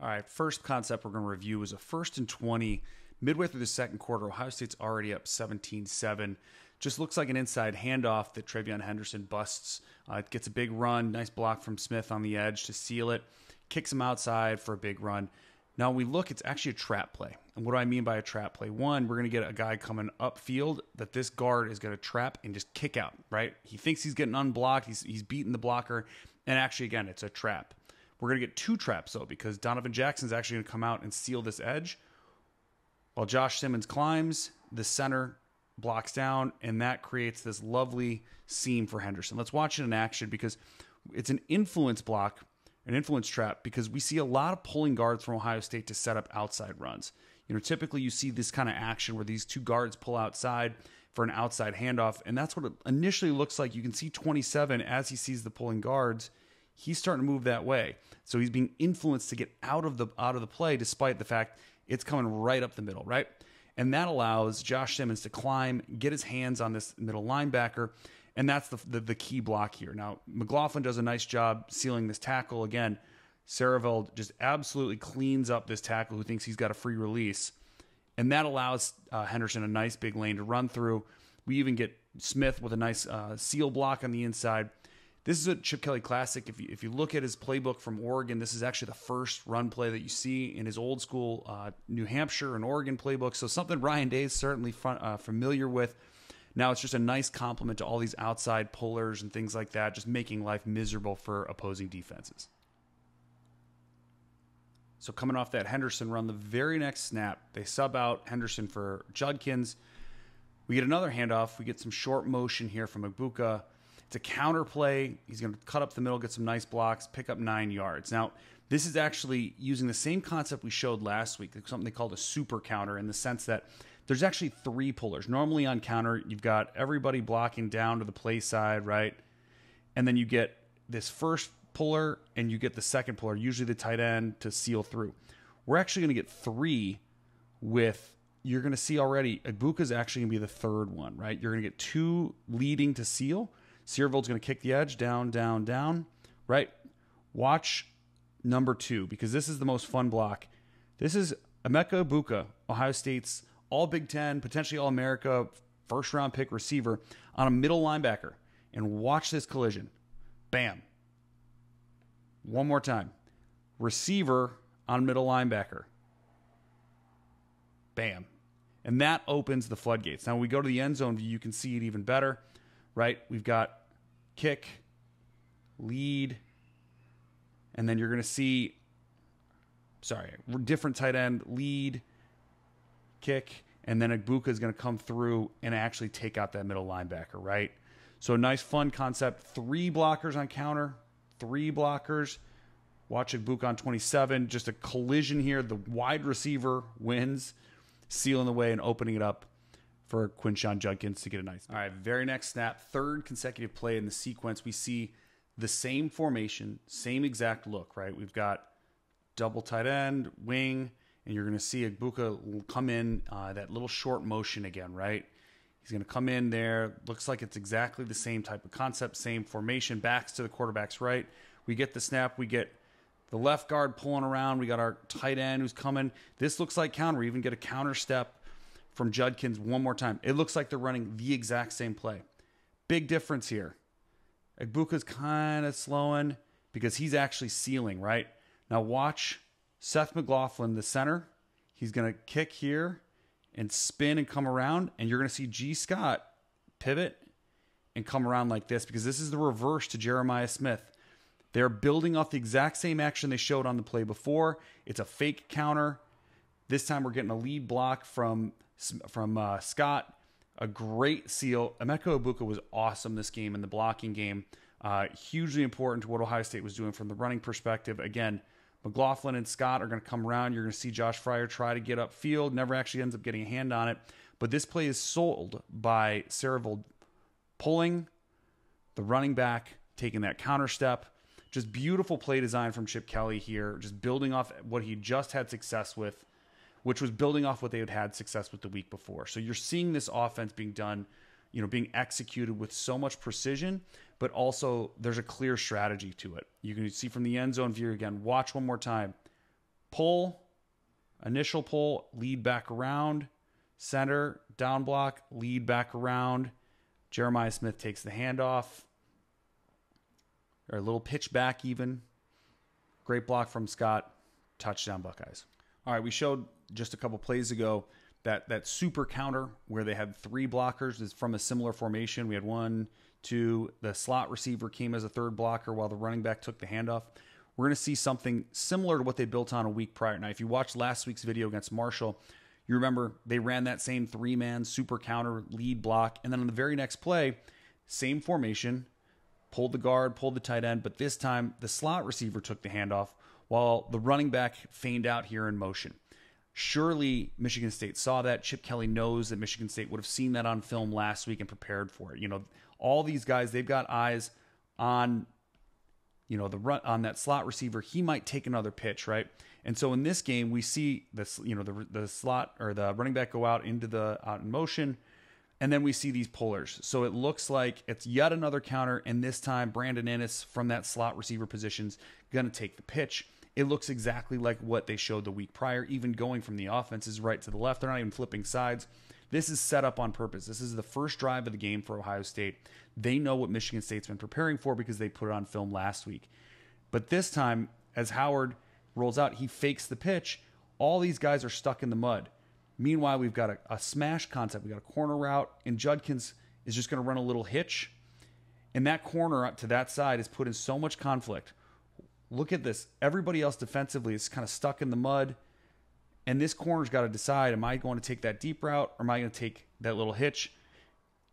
All right, first concept we're going to review is a 1st and 20. Midway through the second quarter, Ohio State's already up 17-7. Just looks like an inside handoff that Travion Henderson busts. It gets a big run, nice block from Smith on the edge to seal it. Kicks him outside for a big run. Now we look, it's actually a trap play. And what do I mean by a trap play? One, we're going to get a guy coming upfield that this guard is going to trap and just kick out, right? He thinks he's getting unblocked. He's beating the blocker. And actually, again, it's a trap. We're going to get two traps, though, because Donovan Jackson's actually going to come out and seal this edge. While Josh Simmons climbs, the center blocks down, and that creates this lovely seam for Henderson. Let's watch it in action because it's an influence block, an influence trap, because we see a lot of pulling guards from Ohio State to set up outside runs. You know, typically you see this kind of action where these two guards pull outside for an outside handoff, and that's what it initially looks like. You can see 27 as he sees the pulling guards. He's starting to move that way. So he's being influenced to get out of the play despite the fact it's coming right up the middle, right? And that allows Josh Simmons to climb, get his hands on this middle linebacker, and that's the key block here. Now, McLaughlin does a nice job sealing this tackle. Again, Saravel just absolutely cleans up this tackle who thinks he's got a free release, and that allows Henderson a nice big lane to run through. We even get Smith with a nice seal block on the inside. This is a Chip Kelly classic. If you look at his playbook from Oregon, this is actually the first run play that you see in his old school New Hampshire and Oregon playbook. So something Ryan Day is certainly familiar with. Now it's just a nice compliment to all these outside pullers and things like that, just making life miserable for opposing defenses. So coming off that Henderson run, the very next snap, they sub out Henderson for Judkins. We get another handoff. We get some short motion here from Ibuka. It's a counter play. He's going to cut up the middle, get some nice blocks, pick up 9 yards. Now, this is actually using the same concept we showed last week, something they called a super counter, in the sense that there's actually 3 pullers. Normally on counter, you've got everybody blocking down to the play side, right? And then you get this first puller and you get the second puller, usually the tight end, to seal through. We're actually going to get 3 with, you're going to see already, Ibuka's actually going to be the third one, right? You're going to get 2 leading to seal. Siervold's going to kick the edge, down, down, down, right? Watch number 2, because this is the most fun block. This is Emeka Egbuka, Ohio State's all Big Ten, potentially All-America, first-round pick receiver, on a middle linebacker. And watch this collision. Bam. One more time. Receiver on middle linebacker. Bam. And that opens the floodgates. Now, when we go to the end zone view, you can see it even better. Right? We've got kick, lead, and then you're going to see, different tight end, lead, kick, and then Egbuka is going to come through and actually take out that middle linebacker, right? So a nice, fun concept. 3 blockers on counter, 3 blockers. Watch Egbuka on 27. Just a collision here. The wide receiver wins, sealing the way and opening it up for Quinshon Judkins to get a nice. All right, very next snap, 3rd consecutive play in the sequence. We see the same formation, same exact look, right? We've got double tight end, wing, and you're going to see Egbuka come in that little short motion again, right? He's going to come in there. Looks like it's exactly the same type of concept, same formation, backs to the quarterback's right. We get the snap. We get the left guard pulling around. We got our tight end who's coming. This looks like counter. We even get a counter step from Judkins one more time. It looks like they're running the exact same play. Big difference here. Egbuka's kind of slowing because he's actually sealing, right? Now watch Seth McLaughlin, the center. He's going to kick here and spin and come around, and you're going to see G. Scott pivot and come around like this, because this is the reverse to Jeremiah Smith. They're building off the exact same action they showed on the play before. It's a fake counter. This time we're getting a lead block from Scott. A great seal. Emeka Egbuka was awesome this game in the blocking game. Hugely important to what Ohio State was doing from the running perspective. Again, McLaughlin and Scott are going to come around. You're going to see Josh Fryer try to get upfield. Never actually ends up getting a hand on it. But this play is sold by Saravel pulling the running back, taking that counter step. Just beautiful play design from Chip Kelly here. Just building off what he just had success with, which was building off what they had success with the week before. So you're seeing this offense being done, being executed with so much precision, but also there's a clear strategy to it. You can see from the end zone view again. Watch one more time. pull, initial pull, lead back around, center, down block, lead back around. Jeremiah Smith takes the handoff, or a little pitch back even. Great block from Scott. Touchdown Buckeyes. All right, we showed just a couple plays ago that super counter where they had 3 blockers is from a similar formation. We had 1, 2. The slot receiver came as a third blocker while the running back took the handoff. We're going to see something similar to what they built on a week prior. Now, if you watched last week's video against Marshall, you remember they ran that same 3-man super counter lead block. And then on the very next play, same formation, pulled the guard, pulled the tight end. But this time, the slot receiver took the handoff while the running back feigned out here in motion. Surely Michigan State saw that. Chip Kelly knows that Michigan State would have seen that on film last week and prepared for it. You know, all these guys, they've got eyes on, you know, the run on that slot receiver. He might take another pitch, right? And so in this game, we see this, you know, the slot or the running back go out into the out in motion, and then we see these pullers. So it looks like it's yet another counter, and this time Brandon Ennis from that slot receiver position's going to take the pitch. It looks exactly like what they showed the week prior, even going from the offenses right to the left. They're not even flipping sides. This is set up on purpose. This is the first drive of the game for Ohio State. They know what Michigan State's been preparing for because they put it on film last week. But this time, as Howard rolls out, he fakes the pitch. All these guys are stuck in the mud. Meanwhile, we've got a smash concept. We've got a corner route, and Judkins is just going to run a little hitch. And that corner up to that side is put in so much conflict. Look at this. Everybody else defensively is kind of stuck in the mud. And this corner's got to decide, am I going to take that deep route or am I going to take that little hitch?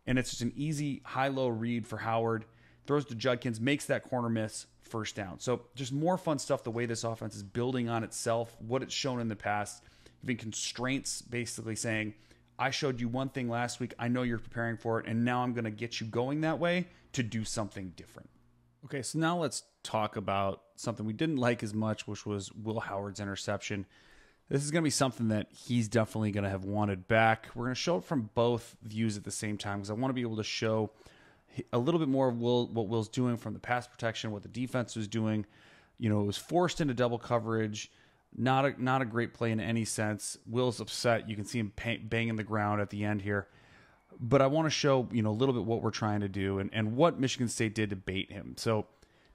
And it's just an easy high-low read for Howard. Throws to Judkins, makes that corner miss, first down. So just more fun stuff, the way this offense is building on itself, what it's shown in the past. Even constraints, basically saying, I showed you one thing last week. I know you're preparing for it, and now I'm going to get you going that way to do something different. Okay, so now let's talk about something we didn't like as much, which was Will Howard's interception. This is going to be something that he's definitely going to have wanted back. We're going to show it from both views at the same time because I want to be able to show a little bit more of what Will's doing from the pass protection, what the defense was doing. You know, it was forced into double coverage. Not a great play in any sense. Will's upset. You can see him banging the ground at the end here. But I want to show, you know, a little bit what we're trying to do and what Michigan State did to bait him. So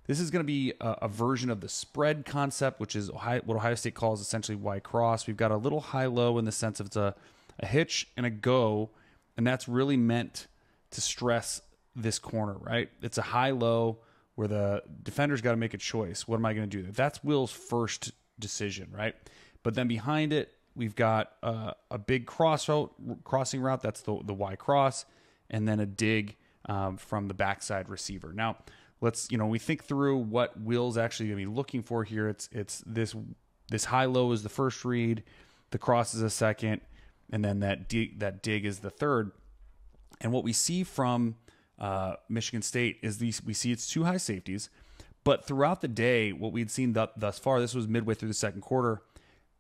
this is going to be a version of the spread concept, which is what Ohio State calls essentially Y cross. We've got a little high-low in the sense of it's a hitch and a go, and that's really meant to stress this corner, right? It's a high-low where the defender's got to make a choice. What am I going to do? That's Will's first decision, right? But then behind it, we've got a big crossing route. That's the Y cross, and then a dig from the backside receiver. Now, let's, you know, we think through what Will's actually going to be looking for here. It's this high-low is the first read, the cross is a second, and then that dig is the third. And what we see from Michigan State is we see it's 2 high safeties, but throughout the day, what we'd seen thus far, this was midway through the second quarter,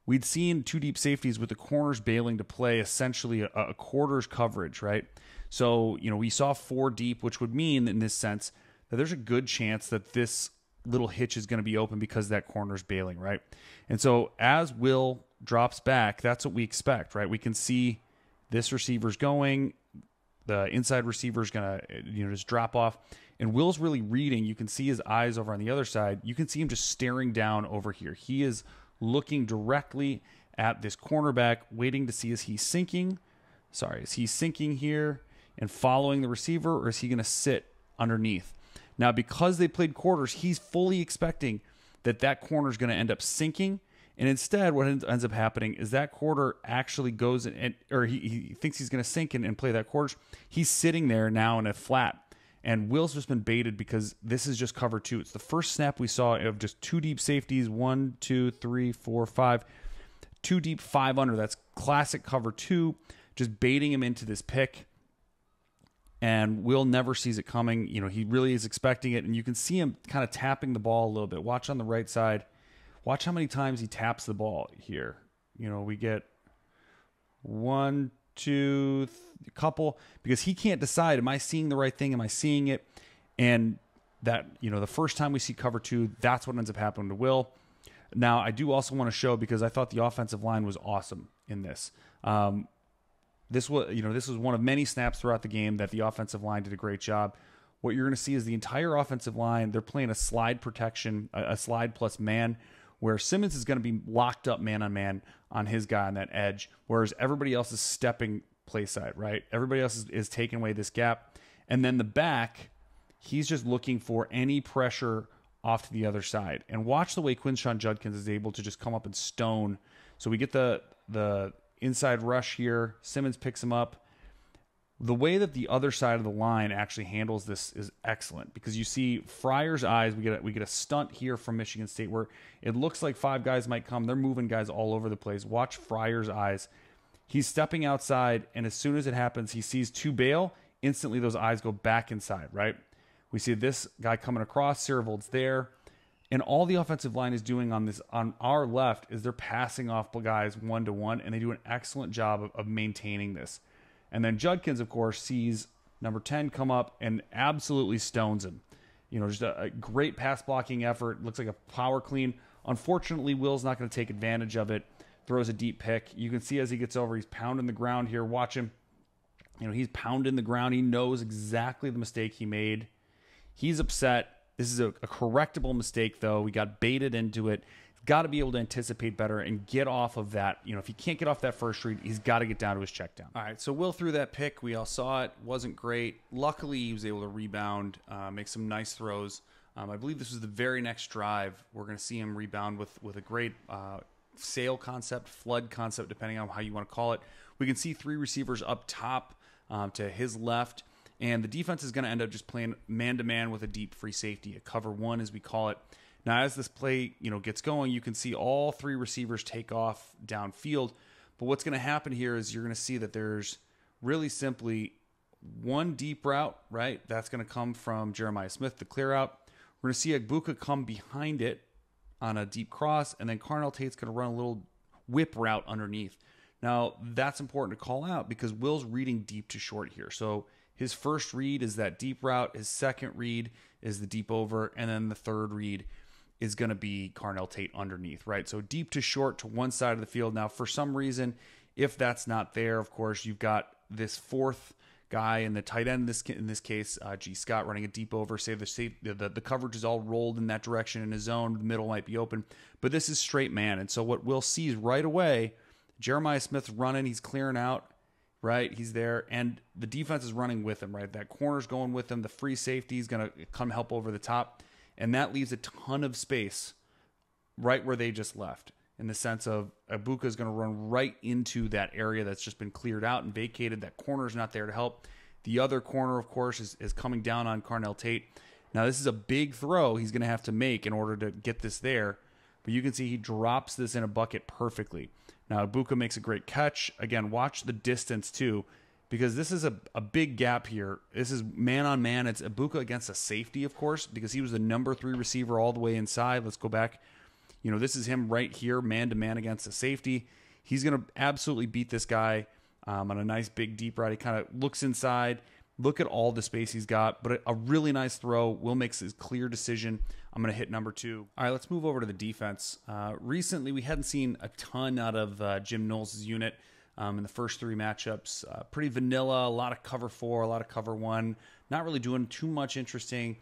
we'd seen 2 deep safeties with the corners bailing to play essentially a quarter's coverage, right? So, you know, we saw 4 deep, which would mean in this sense that there's a good chance that this little hitch is going to be open because that corner's bailing, right? And so as Will drops back, that's what we expect, right? We can see this receiver's going, the inside receiver's going to, you know, just drop off. And Will's really reading. You can see his eyes over on the other side. You can see him just staring down over here. He is looking directly at this cornerback, waiting to see is he sinking here and following the receiver, or is he going to sit underneath? Now, because they played quarters, he's fully expecting that corner is going to end up sinking. And instead, what ends up happening is that quarter actually goes or he thinks he's going to sink and play that quarter. He's sitting there now in a flat. And Will's just been baited because this is just cover 2. It's the first snap we saw of just 2 deep safeties, 1, 2, 3, 4, 5. 2 deep, 5 under. That's classic cover 2, just baiting him into this pick. And Will never sees it coming. You know, he really is expecting it. And you can see him kind of tapping the ball a little bit. Watch on the right side. Watch how many times he taps the ball here. You know, we get 1, 2, a couple, because he can't decide, am I seeing the right thing? Am I seeing it? And that, you know, the first time we see cover 2, that's what ends up happening to Will. Now, I do also want to show, because I thought the offensive line was awesome in this. This was one of many snaps throughout the game that the offensive line did a great job. What you're going to see is the entire offensive line, they're playing a slide protection, a slide plus man, where Simmons is going to be locked up man on man on his guy on that edge, whereas everybody else is stepping play side, right? Everybody else is taking away this gap. And then the back, he's just looking for any pressure off to the other side. And watch the way Quinshon Judkins is able to just come up and stone. So we get the inside rush here. Simmons picks him up. The way that the other side of the line actually handles this is excellent, because you see Fryer's eyes. We get a stunt here from Michigan State where it looks like 5 guys might come. They're moving guys all over the place. Watch Fryer's eyes. He's stepping outside, and as soon as it happens, he sees 2 bail. Instantly, those eyes go back inside, right? We see this guy coming across. Siervold's there. And all the offensive line is doing on our left is they're passing off guys 1-to-1, and they do an excellent job of maintaining this. And then Judkins, of course, sees number 10 come up and absolutely stones him. Just a great pass blocking effort. Looks like a power clean. Unfortunately, Will's not going to take advantage of it. Throws a deep pick. You can see as he gets over, he's pounding the ground here. Watch him. He's pounding the ground. He knows exactly the mistake he made. He's upset. This is a correctable mistake, though. We got baited into it. Got to be able to anticipate better and get off of that. If he can't get off that first read, he's got to get down to his check down. All right, so Will threw that pick. We all saw it. Wasn't great. Luckily, he was able to rebound, make some nice throws. I believe this was the very next drive. We're going to see him rebound with a great sail concept, flood concept, depending on how you want to call it. We can see 3 receivers up top to his left. And the defense is going to end up just playing man-to-man with a deep free safety, a cover 1 as we call it. Now, as this play gets going, you can see all 3 receivers take off downfield. But what's going to happen here is you're going to see that there's really simply one deep route, right? That's going to come from Jeremiah Smith, the clear out. We're going to see Egbuka come behind it on a deep cross, and then Carnell Tate's going to run a little whip route underneath. Now, that's important to call out because Will's reading deep to short here. So his first read is that deep route. His second read is the deep over. And then the third read is going to be Carnell Tate underneath, right? So deep to short to one side of the field. Now, for some reason, if that's not there, of course, you've got this 4th guy in the tight end, in this case, G. Scott running a deep over. Say the coverage is all rolled in that direction in his zone. The middle might be open. But this is straight man. And so what Will sees right away, Jeremiah Smith's running. He's clearing out. Right, he's there, and the defense is running with him, right? That corner's going with him. The free safety is going to come help over the top, and that leaves a ton of space right where they just left, in the sense of Egbuka is going to run right into that area that's just been cleared out and vacated. That corner's not there to help. The other corner, of course, is coming down on Carnell Tate. Now, this is a big throw he's going to have to make in order to get this there, but you can see he drops this in a bucket perfectly. Now, Egbuka makes a great catch. Again, watch the distance, too, because this is a big gap here. This is man-on-man. It's Egbuka against a safety, of course, because he was the number 3 receiver all the way inside. Let's go back. This is him right here, man-to-man against a safety. He's going to absolutely beat this guy on a nice big deep right. He kind of looks inside. Look at all the space he's got, but a really nice throw. Will makes his clear decision. I'm going to hit number 2. All right, let's move over to the defense. Recently, we hadn't seen a ton out of Jim Knowles' unit in the first 3 matchups. Pretty vanilla, a lot of cover 4, a lot of cover 1. Not really doing too much interesting.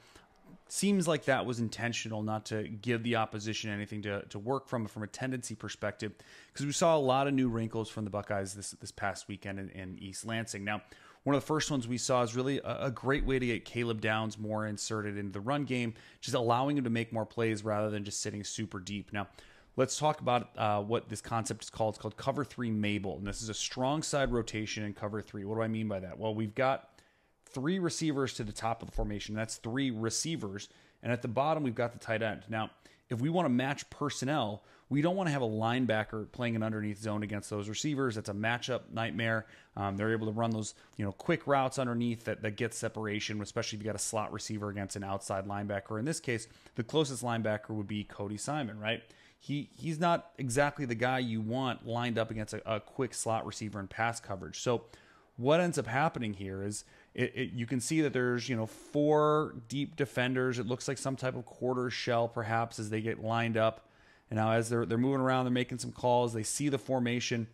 Seems like that was intentional, not to give the opposition anything to work from a tendency perspective, because we saw a lot of new wrinkles from the Buckeyes this past weekend in East Lansing. Now, one of the first ones we saw is really a great way to get Caleb Downs more inserted into the run game, just allowing him to make more plays rather than just sitting super deep. Now, let's talk about what this concept is called. It's called Cover 3 Mable, and this is a strong side rotation in Cover 3. What do I mean by that? Well, we've got 3 receivers to the top of the formation. That's 3 receivers, and at the bottom, we've got the tight end. Now, if we want to match personnel, we don't want to have a linebacker playing an underneath zone against those receivers. That's a matchup nightmare. They're able to run those quick routes underneath that get separation, especially if you got a slot receiver against an outside linebacker. In this case, the closest linebacker would be Cody Simon, right? He's not exactly the guy you want lined up against a quick slot receiver in pass coverage. So what ends up happening here is you can see that there's 4 deep defenders. It looks like some type of quarter shell perhaps as they get lined up. And now as they're moving around, they're making some calls. They see the formation.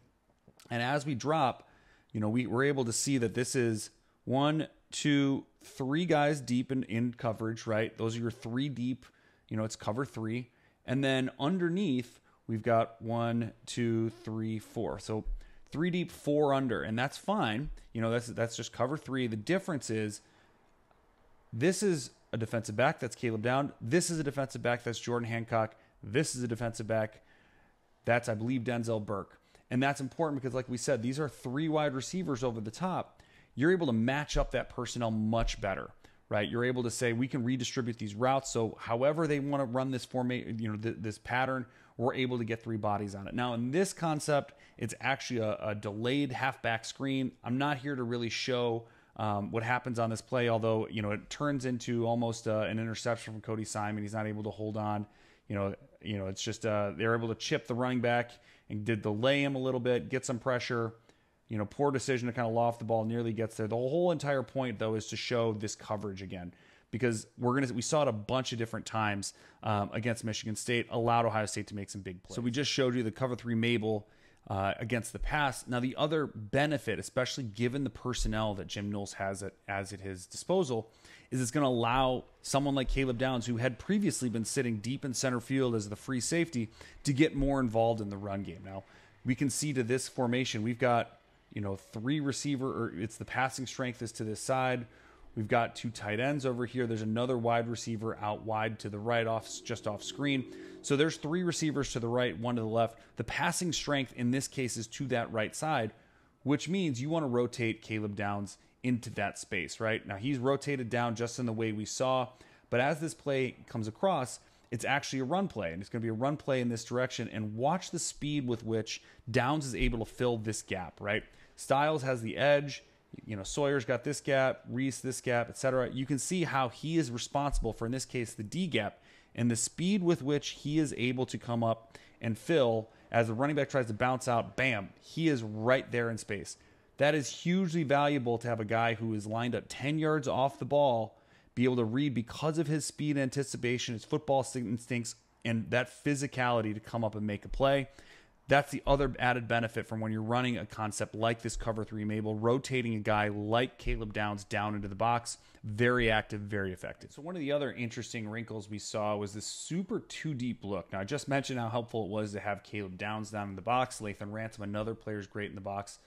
And as we drop, we're able to see that this is 1, 2, 3 guys deep in coverage, right? Those are your 3 deep. It's cover 3. And then underneath, we've got 1, 2, 3, 4. So 3 deep, 4 under. And that's fine. That's just cover 3. The difference is this is a defensive back. That's Caleb Downs. This is a defensive back. That's Jordan Hancock. This is a defensive back. That's, I believe, Denzel Burke. And that's important because, like we said, these are 3 wide receivers over the top. You're able to match up that personnel much better, right? You're able to say, we can redistribute these routes. So however they want to run this this pattern, we're able to get 3 bodies on it. Now, in this concept, it's actually a delayed halfback screen. I'm not here to really show what happens on this play, although, it turns into almost an interception from Cody Simon. He's not able to hold on. It's just they're able to chip the running back and did delay him a little bit, get some pressure. Poor decision to kind of loft the ball, nearly gets there. The whole entire point, though, is to show this coverage again, because we saw it a bunch of different times against Michigan State, allowed Ohio State to make some big plays. So we just showed you the cover 3 Mable against the pass. Now, the other benefit, especially given the personnel that Jim Knowles has at his disposal, is it's going to allow someone like Caleb Downs, who had previously been sitting deep in center field as the free safety, to get more involved in the run game. Now, we can see to this formation, we've got 3 receiver, or it's the passing strength is to this side. We've got 2 tight ends over here. There's another wide receiver out wide to the right, just off screen. So there's 3 receivers to the right, 1 to the left. The passing strength in this case is to that right side, which means you want to rotate Caleb Downs into that space, right? Now, he's rotated down just in the way we saw, but as this play comes across, it's actually a run play, and it's going to be a run play in this direction. And watch the speed with which Downs is able to fill this gap, right? Styles has the edge. Sawyer's got this gap, Reese this gap, etc. You can see how he is responsible for, in this case, the D gap, and the speed with which he is able to come up and fill as the running back tries to bounce out. Bam, he is right there in space. That is hugely valuable to have a guy who is lined up 10 yards off the ball be able to read, because of his speed and anticipation, his football instincts, and that physicality to come up and make a play. That's the other added benefit from when you're running a concept like this cover 3 Mable, rotating a guy like Caleb Downs down into the box. Very active, very effective. So one of the other interesting wrinkles we saw was this super 2-deep look. Now, I just mentioned how helpful it was to have Caleb Downs down in the box. Lathan Ransom, another player, is great in the box.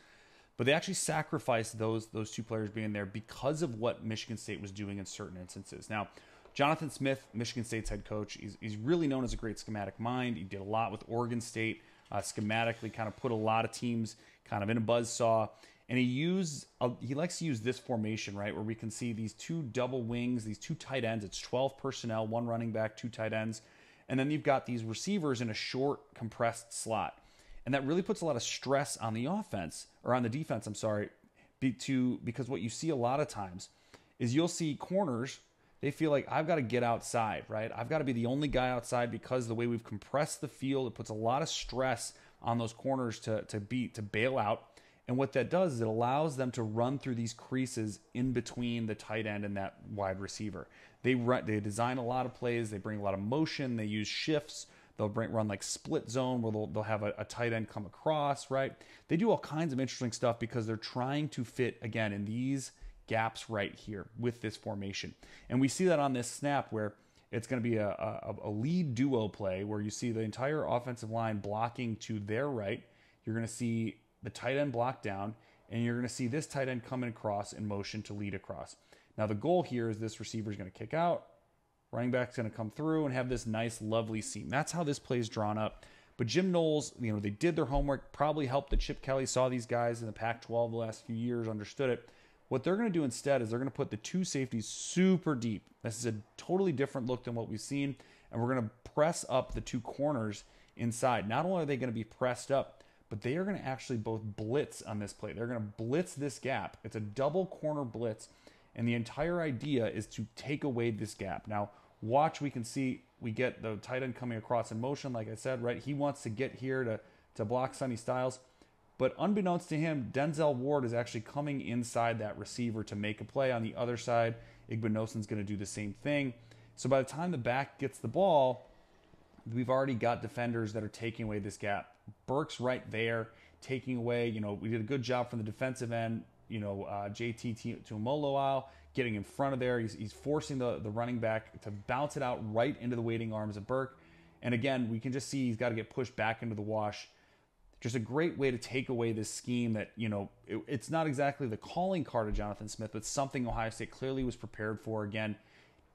But they actually sacrificed those 2 players being there because of what Michigan State was doing in certain instances. Now, Jonathan Smith, Michigan State's head coach, he's really known as a great schematic mind. He did a lot with Oregon State. Schematically kind of put a lot of teams kind of in a buzzsaw. And he likes to use this formation, right, where we can see these 2 double wings, these 2 tight ends. It's 12 personnel, 1 running back, 2 tight ends. And then you've got these receivers in a short, compressed slot. And that really puts a lot of stress on the offense, or on the defense, I'm sorry, because what you see a lot of times is you'll see corners. They feel like, I've got to get outside, right? I've got to be the only guy outside, because the way we've compressed the field, it puts a lot of stress on those corners to bail out. And what that does is it allows them to run through these creases in between the tight end and that wide receiver. They design a lot of plays. They bring a lot of motion. They use shifts. They'll run like split zone, where they'll have a tight end come across, right? They do all kinds of interesting stuff because they're trying to fit, again, in these gaps right here with this formation. And we see that on this snap, where it's going to be a lead duo play where you see the entire offensive line blocking to their right. You're going to see the tight end block down, and you're going to see this tight end coming across in motion to lead across. Now, the goal here is this receiver is going to kick out. Running back's going to come through and have this nice, lovely seam. That's how this play is drawn up. But Jim Knowles, they did their homework, probably helped that Chip Kelly saw these guys in the Pac-12 the last few years, understood it. What they're going to do instead is they're going to put the 2 safeties super deep. This is a totally different look than what we've seen. And we're going to press up the 2 corners inside. Not only are they going to be pressed up, but they are going to actually both blitz on this play. They're going to blitz this gap. It's a double corner blitz. And the entire idea is to take away this gap. Now, watch, we can see we get the tight end coming across in motion, like I said, right? He wants to get here to block Sonny Styles. But unbeknownst to him, Denzel Ward is actually coming inside that receiver to make a play. On the other side, Igbenogsen's going to do the same thing. So by the time the back gets the ball, we've already got defenders that are taking away this gap. Burke's right there, taking away. We did a good job from the defensive end. JT Tuimoloau getting in front of there. He's forcing the running back to bounce it out right into the waiting arms of Burke. And again, we can just see he's got to get pushed back into the wash. Just a great way to take away this scheme that, it's not exactly the calling card of Jonathan Smith, but something Ohio State clearly was prepared for. Again,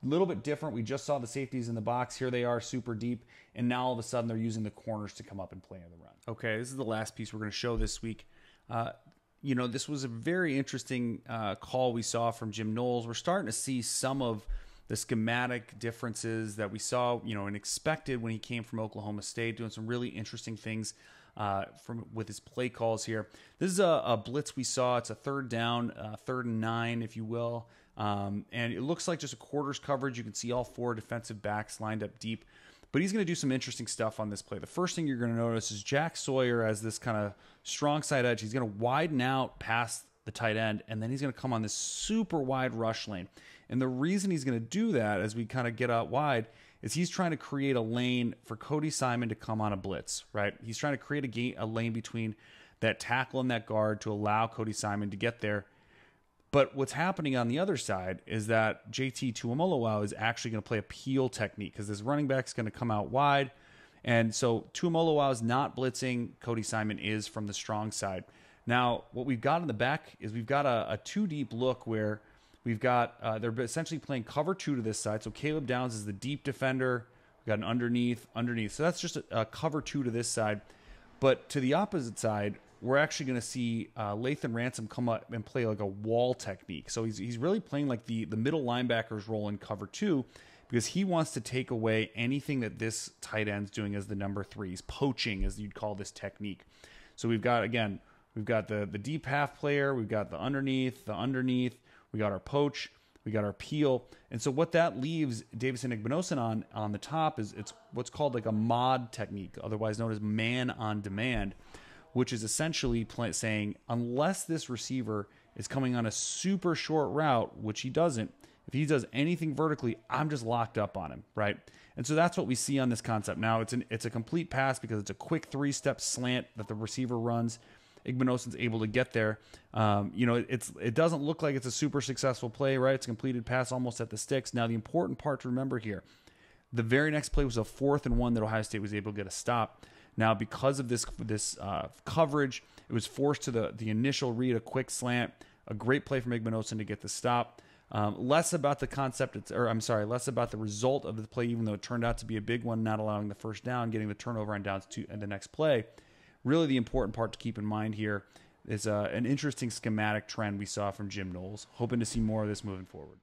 a little bit different. We just saw the safeties in the box. Here they are super deep. And now all of a sudden they're using the corners to come up and play on the run. Okay, this is the last piece we're going to show this week. This was a very interesting call we saw from Jim Knowles. We're starting to see some of the schematic differences that we saw, and expected when he came from Oklahoma State, doing some really interesting things with his play calls here. This is a blitz we saw. It's a third down, 3rd and 9, if you will. And it looks like just a quarters coverage. You can see all 4 defensive backs lined up deep. But he's going to do some interesting stuff on this play. The first thing you're going to notice is Jack Sawyer as this kind of strong side edge. He's going to widen out past the tight end, and then he's going to come on this super wide rush lane. And the reason he's going to do that as we kind of get out wide is he's trying to create a lane for Cody Simon to come on a blitz, right? He's trying to create a lane between that tackle and that guard to allow Cody Simon to get there. But what's happening on the other side is that JT Tuimoloau is actually going to play a peel technique because this running back is going to come out wide. And so Tuimoloau is not blitzing. Cody Simon is from the strong side. Now, what we've got in the back is we've got a 2-deep look where we've got, they're essentially playing cover 2 to this side. So Caleb Downs is the deep defender. We've got an underneath. So that's just a cover 2 to this side. But to the opposite side, we're actually going to see Lathan Ransom come up and play like a wall technique. So he's really playing like the middle linebacker's role in cover 2 because he wants to take away anything that this tight end's doing as the number 3. He's poaching, as you'd call this technique. So we've got the deep half player, we've got the underneath, we got our poach, we got our peel. And so what that leaves Davison Igbinosun on the top is it's what's called like a mod technique, otherwise known as man on demand, which is essentially saying unless this receiver is coming on a super short route, which he doesn't, if he does anything vertically, I'm just locked up on him, right? And so that's what we see on this concept. Now it's a complete pass because it's a quick 3-step slant that the receiver runs. Igbinosun's able to get there. It doesn't look like it's a super successful play, right? It's a completed pass almost at the sticks. Now the important part to remember here, the very next play was a 4th and 1 that Ohio State was able to get a stop. Now, because of this coverage, it was forced to the initial read, a quick slant, a great play from Igbinosun to get the stop. Less about less about the result of the play, even though it turned out to be a big one, not allowing the first down, getting the turnover on downs and the next play. Really, the important part to keep in mind here is an interesting schematic trend we saw from Jim Knowles. Hoping to see more of this moving forward.